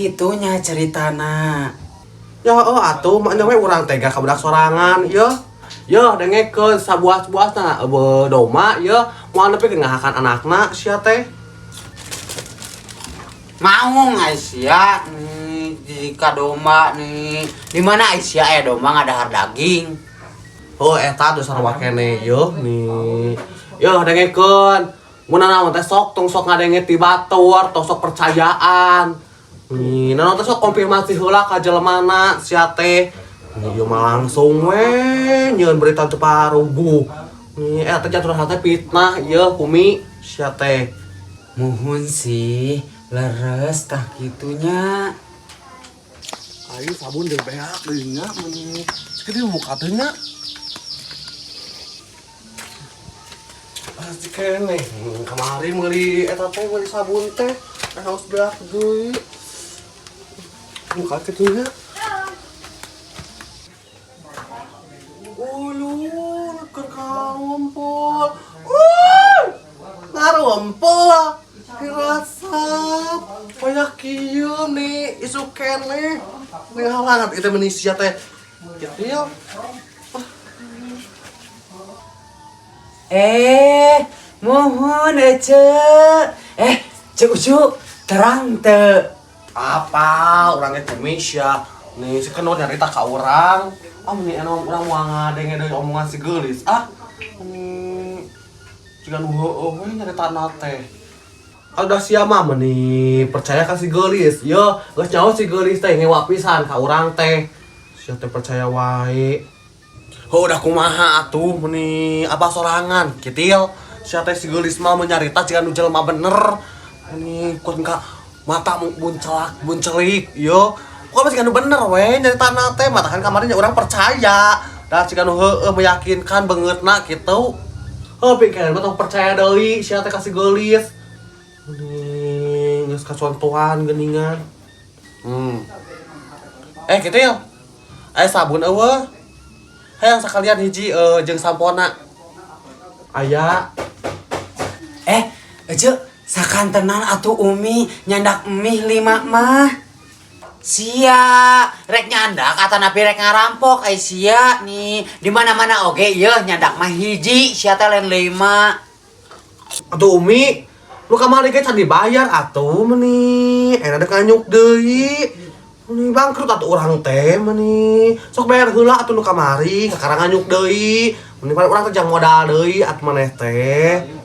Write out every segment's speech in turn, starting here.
gitunya ceritana. Ya atuh maknya we urang tega ka budak sorangan ya. Ya dengekeun sabuas-buasna doma ya moal nepi ngahakan anakna sia teh. Mau Aisyah nih jika domba nih. Di mana Aisyah domba ngadahar daging. Oh eta tuh sarua kene yo nih. Yo dengekeun. Mun naon teh sok ngadenge ti batur, tong sok percayaan. Nih, naon teh sok konfirmasi heula ka jelemana sia teh. Nih ieu mah langsung we nyieun berita teu parubuh. Nih eta jatuh hate fitnah ieu Kumi sia teh. Muhun sih, leres tah gitunya. Ayo sabun deui beak deui nya mun sakit muka teh nya. Pasti kene kamari meuli eta teh meuli sabun teh harus beak deui. Muka kitu nya. Ulu keur karumpul. Ngarumpul. Dirasa banyak kieu nih isu kene. Nih halangan itu manusia teh. Gitu ya. Mohon Cek Ucu, terang te. Apa orangnya Indonesia nih si kenal nyarita ka orang nih enak orang mau ngadenge dari omongan si gelis jika we nyarita nate ada siapa meni percaya ka si gelis yo geus nyaho si gelis teh ngewa pisan ka urang teh sia teh percaya wae udah kumaha atuh meni apa sorangan kitil sia teh si gelis mah menyarita jika nu jelema bener meni kun ka mata buncelik yo kok masih kan bener we nyari tanah teh mata kan kamarnya orang percaya dah jika nu meyakinkan bangetna gitu pikiran mah percaya deui sia teh kasih gelis geus kacontohan geuningan kitu ya aya sabun eueuh hayang sakalian hiji jeung sampona aya Ece sakantenan atuh Umi nyandak emih 5 mah. Sia, rek nyandak atanapi rek ngarampok sia nih. Di mana-mana oge ieu nyandak mah hiji, sia teh lain 5. Atuh Umi, lu kamari ge can dibayar atuh meuni. Enak nganyuk deui. Meuni bangkrut atuh urang teh meuni. Sok bayar heula atuh nu kamari, kakara nganyuk deui. Meuni urang teh jang modal deui atuh maneh teh.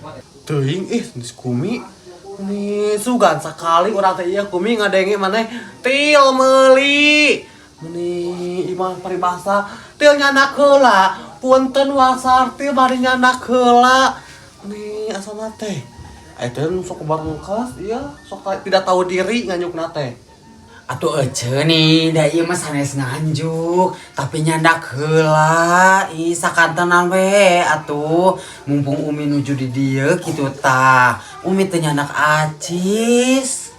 Teuing Kumi. Nih sugan sekali orang teh ieu Kumi ngadenge maneh til meuli. Meuni imah paribasa til nyanak heula. Punten wasar til bari nyanak heula. Nih asana teh. Teh sok bangkas ieu sok tidak tahu diri nganyukna teh. Atuh Ece nih, da ieu mah sanes nganjuk, tapi nyandak heula. Ih sakantenan we atuh. Mumpung Umi nuju di dieu kitu tah. Umi teh nyandak acis.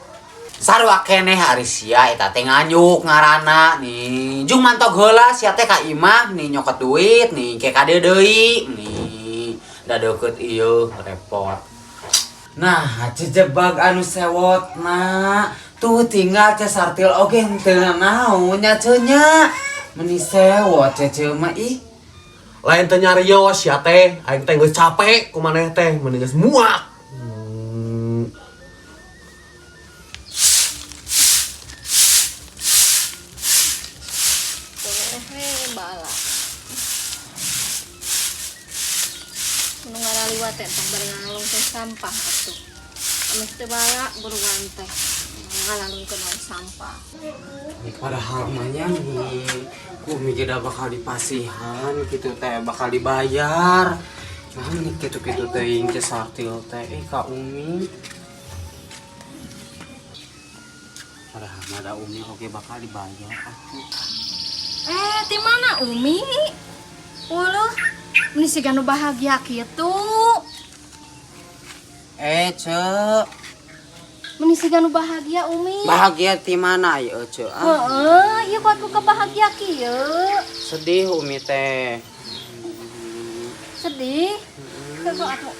Sarua keneh ari sia eta teh nganyuk ngaranna nih. Jung mantog heula sia teh ka imah nih nyokot duit nih ke kade deui nih. Da deukeut ieu repot. Nah, jejebag anu sewotna. Tuh tinggal Sartil oge teu naon nya nya. Meni sewot cece mah ih. Lain teh nyarios sia teh, aing teh geus capek ku maneh teh, mending geus muak. Bala. Nu ngaraliwat teh tong bari ngalung teh sampah atuh. Amis teu bala buruan teh. Ngalalungkeun wae sampah. Padahal mahnya nih Umi tidak bakal dipasihan gitu teh bakal dibayar. Cuman nih gitu-gitu teh ke Sartil teh ka Umi. Padahal ada Umi oke bakal dibayar aku. Di mana Umi? Waluh, ini si ganu bahagia kitu. Cek. Meni si ganu bahagia Umi. Bahagia di mana ya, Cek? Heeh, ieu kuat ku kebahagia kieu. Sedih Umi teh. Sedih? Kok aku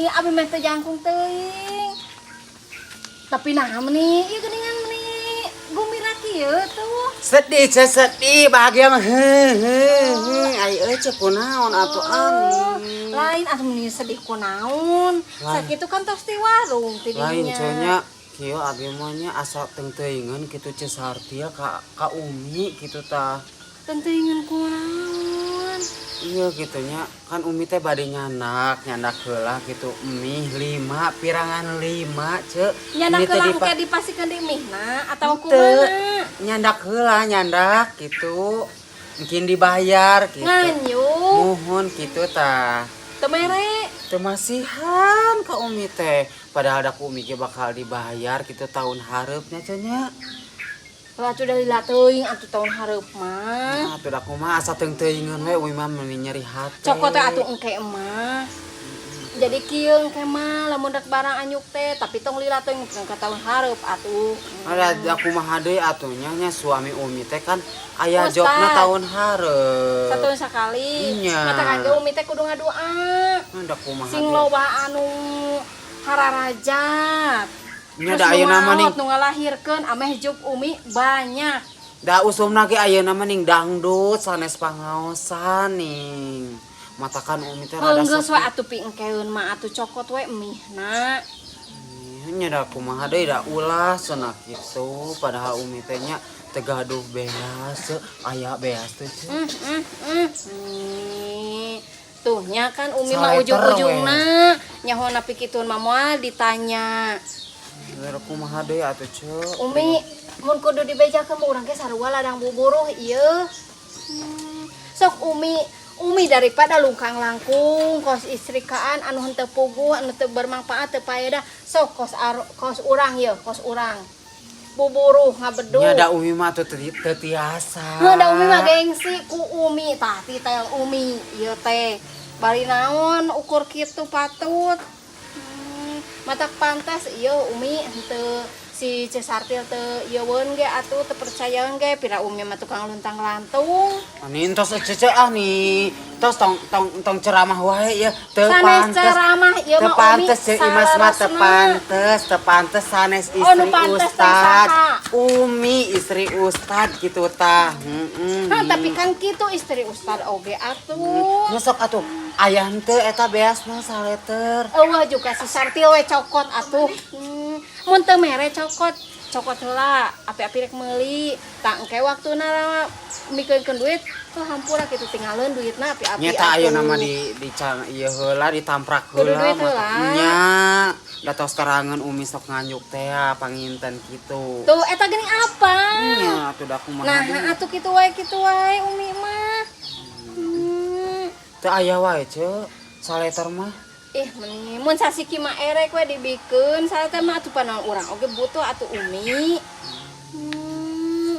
abi meh teh jangkung teuing. Tapi nah meni ieu geuningan meni gumira kieu tuh. Sedih sedih bahagia mah ai cek kunaon atuh ani. Lain atuh mun sedih kunaon. Sakitu kan tos ti warung ti Lain dinya. cenanya kieu abi mah nya asa teuing-teuingan kitu Cesartia ka Umi kitu tah. Tenteuingan kunaon. Iya gitunya kan Umi teh bade nyandak heula gitu mih 5 pirangan 5 cek Nyandak heula engke dipasikeun di mihna atawa kumaha? nyandak heula nyandak gitu mungkin dibayar gitu Nganyuk. mohon gitu tah Teu mere. teu masihan ka Umi teh padahal da ku Umi ge bakal dibayar gitu tahun hareupnya cenah. Lah sudah lila teuing atuh tahun hareup mah. Nah, atuh da kumaha asa teuing-teuingan we Umi mah meuni nyeri hate. Cokot teh atuh engke mah. Jadi kieu engke mah lamun rek barang anyuk teh tapi tong lila teuing ka tahun hareup atuh. Ada aku mah deui atunya nya suami Umi teh kan aya Ustad. jobna tahun hareup. Sateuing sakali. Nya. Mata kangge Umi teh kudu ngadua. Ada kumaha Sing loba anu hararajat. Nya da ayeuna mah ning nu ngalahirkeun ameh juk Umi banyak. da usumna ge ayeuna mah ning dangdut sanes pangaosan ning. Matakan Umi teh rada Geus we atuh pi engkeun mah atuh cokot we emihna. nya da kumaha deui da ulah cenah kitu padahal Umi teh nya teu gaduh beas aya beas teh. Tuh nya kan Umi Saleter mah ujung-ujungna nyaho napi kituun mah moal ditanya. Lara kumaha deui atuh ceuk. Umi mun kudu dibejakeun mah urang ge sarua ladang buburuh ieu. Sok Umi daripada lungkang langkung kos istrikaan anu henteu puguh anu teu bermanfaat teu paedah sok kos urang ieu kos urang. Buburuh ngabedug. Nya da Umi mah teu tiasa. Heuh da Umi mah gengsi ku Umi tah titel Umi ieu teh. Bari naon ukur kitu patut. Matak pantas ieu Umi henteu si Cesartil teu yeuweun ge atuh teu percayaeun ge pira Umi mah tukang luntang lantung. Ani entos cece nih. Tos tong ceramah wae ya. Teu Sanes pantes. ceramah ieu Teu mah Umi pantes jeung Imas mah teu salarasna. pantes sanes Oh, istri nu pantes teh ustad. saha? Umi istri ustad gitu tah. Nah, tapi kan kitu istri ustad oge atuh. Nyosok atuh aya henteu eta beasna saleter. Eueuh juga si Sartil we cokot atuh. Mun teu mere cokot heula, api-api rek meuli. Tak engke waktuna mikeunkeun duit, tuh hampura kitu tinggalin duitna api-api. Nyata ayeuna mah di ieu heula ditamprak Kudu heula. duit heula. Nya da tos karangan Umi sok nganyuk teh panginten kitu. Tuh eta geuning apa? Nya atuh da kumaha Nah, deui. atuh kitu wae Umi mah. Teu aya wae ceuk saleter mah. Meni mun sasiki mah erek we dibikeun, saleta mah atuh panaon urang oge butuh atuh Umi.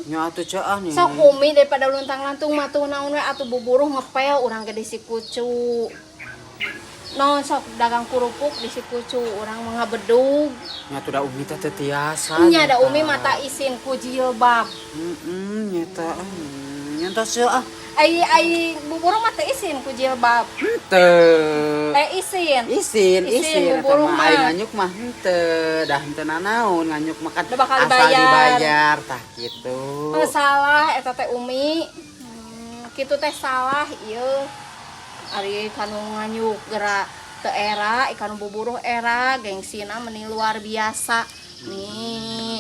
Nya atuh ceuk nih. Sok Umi daripada luntang lantung mah tuh naon we atuh buburuh ngepel urang ge di si kucu. Non sok dagang kerupuk di si kucu urang mah ngabedug. Nya atuh da Umi teh teu tiasa. Nya da Umi mata isin ku jilbab. Nyata nya tos ceuk Ai buburuh mah teu isin ku jilbab. Teu. Isin. Isin eta buburuh mah mah. ai nganyuk mah henteu, dah henteu nanaon nganyuk mah kan Da bakal asal dibayar. dibayar tah kitu. Salah eta teh Umi. Kitu teh salah ieu. Ari kanu nganyuk geura teu era, ikan buburuh era, gengsina meni luar biasa. Nih.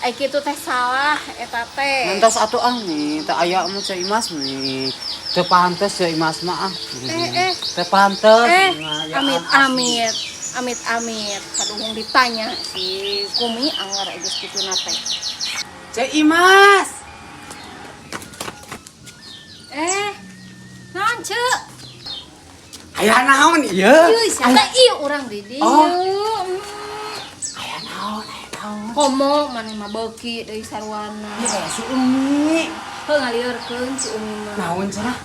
Ai kitu teh salah eta teh. Ngantos atuh nih, teu aya mah ceu Imas nih. Teu pantes ceu Imas mah ah. Teu pantes. Nah, ya Amit. Kaduhung ditanya si Kumi anggar geus kituna teh. Ceu Imas. Naon ceuk? Aya naon ieu? Ieu siapa ieu urang di dieu. Aya naon? Komo maneh mah beuki deui sarwana. Ya si Umi. Heuh ngalieureun si Umi mah. Naon cenah?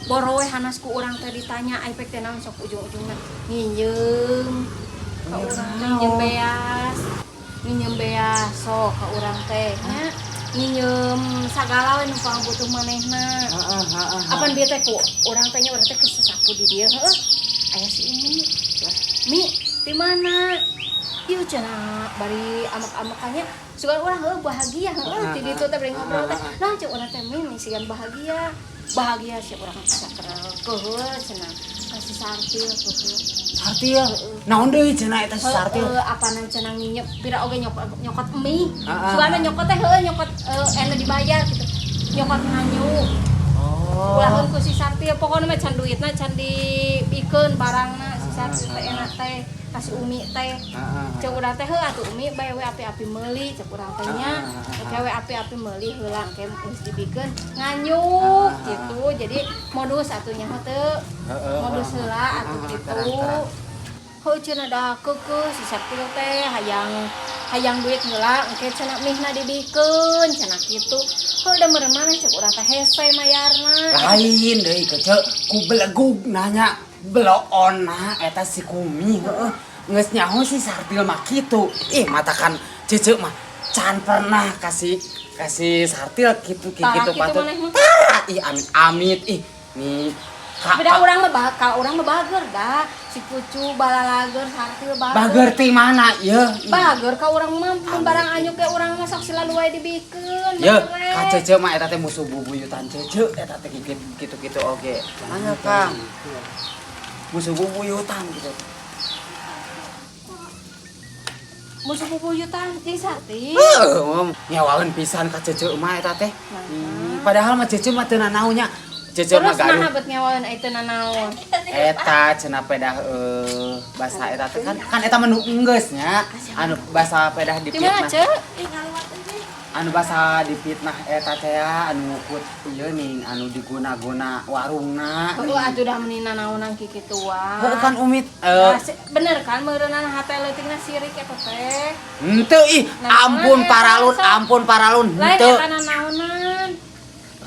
Boro we hanas ku urang teh ditanya ai pek teh naon sok ujung-ujungna nginjeum. Ka urang teh nginjeum beas sok ka urang teh nya. Nginjeum sagala we nu pangabutuh manehna. Apan dia teh ku urang teh nya urang teh kesesapu di dieu heuh. Aya si Umi. Mi, di mana? ieu cenah bari amak-amakannya sugan urang heuh bahagia heuh ti ditu teh bari ngobrol teh nah cek urang teh mimi sigan bahagia sih urang bisa keuheuh cenah kasih sartil keuheuh Sartil. Naon deui cenah eta si sartil? Apanan cenah nginyep pira oge nyokot emi sugan nyokot teh heuh nyokot ene dibayar gitu nyokot nganyu Ulahun ku si sartil pokoknya mah can duitna can dibikeun barangna si sartil teh enak teh kasih umi teh cek urang teh heuh atuh umi bae we api-api meuli cek urang teh nya we api-api meuli heula engke geus dibikeun nganyuk gitu jadi modus atunya teu modus heula atuh kitu heuh cenah da keukeuh si sartil teh hayang duit heula engke cenah mihna dibikeun cenah kitu heuh da meureun maneh cek urang teh hese mayarna Lain deui kece ku belegug nanya beloonna eta si Kumi heeh geus nyaho si sartil mah kitu matakan cece mah can pernah kasih sartil kitu patut amit nih beda urang mah ka urang mah bager dah si pucu balalager sartil bager ti mana ieu bager ka urang mah barang anyuk ge urang mah sok selalu wae dibikeun ye ka cece mah eta teh musuh bubuyutan cece eta teh kitu oge mangga Kang musuh bubuyutan gitu musuh bubuyutan jeung sartil nyawaeun pisan ka cece mah eta teh padahal mah cece mah teu nanaonnya cece mah terus naha bet nyawaeun ai teu nanaon eta cenah pedah basa eta teh kan eta menu enggeus nya anu basa pedah di mana dipitnah ceu anu basa dipitnah eta teh anu kut ieu ning anu diguna-guna warungna heuh atuh dah meuni nanaonan kitu wae heuh kan umit bener kan meureunana hate leutikna sirik eta teh henteu ampun paralun lain henteu eta nanaonan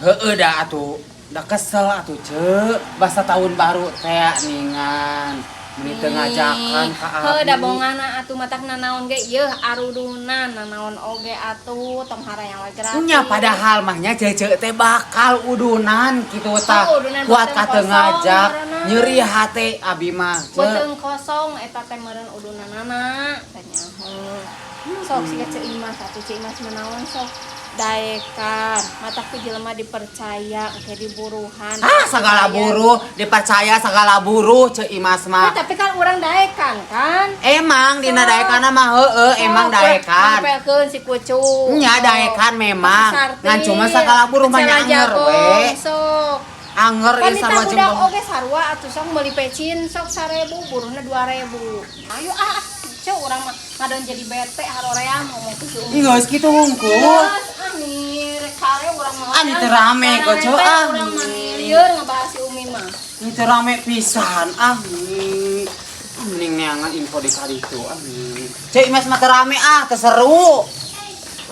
heueuh da atuh da kesel atuh ceu basa tahun baru teh ningan meuni teu ngajakan ka abi heuh da bongana atuh matak nanaon ge yeuh arudunan nanaon oge atuh tong harayang we gratis nya padahal mahnya cece teh bakal udunan kitu tah kuat ka teu ngajak nyeri hate abi mah beuteung kosong eta teh meureun udunanana tanya sok siga Ceu Imas atuh Ceu Imas menaon sok daekan mata ku jelema dipercaya ke diburuhan segala buruh dipercaya segala buruh Ceu Imas mah tapi kan urang daekan kan emang dina daekanna mah heueuh emang daekan ngapelkeun si pucu nya daekan memang ngan cuma segala buruh mah nyanger we sok anger ieu sarua jeung budak oge sarua atuh sok meuli pecin sok 1000 buruhna 2000 ayo Ceu urang mah ngadon jadi bete haroream ngomong ku Ceu geus kitu hungkul ani rek sare urang mah ani teu rame kok Ceu urang mah lieur ngebahas si Umi mah ini teu rame pisan mending neangan info di kali itu Ceu Imas mah teu rame teu seru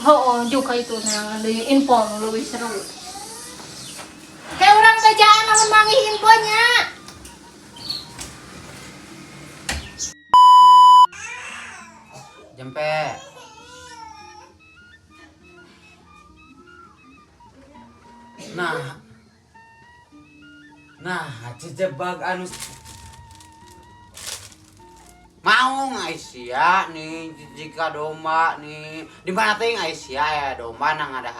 heuh juga itu neangan deui info nu leuwih seru kayak urang gajaan namun manggih infonya jempe nah jebak anu mau Aisyah nih jika domba nih di mana teh Aisyah ya domba nang ada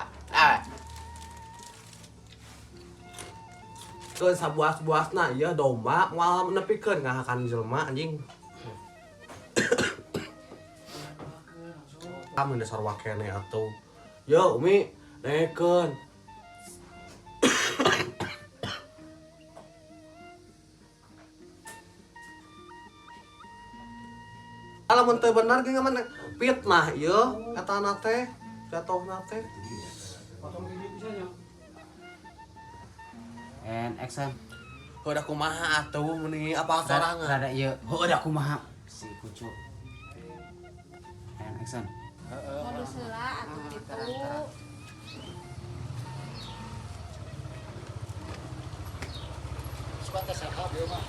ke sabuas-buasna ieu domba moal nepikeun ngahakan jelema anjing kami dasar wakene atuh yo Umi naekeun alamun teu bener ge ngaman fitnah ieu katana teh jatohna teh action udah kumaha atuh mending apa sorangan rada ieu udah kumaha si kucu action modus heula atuh kitu suka teh sehat ieu mah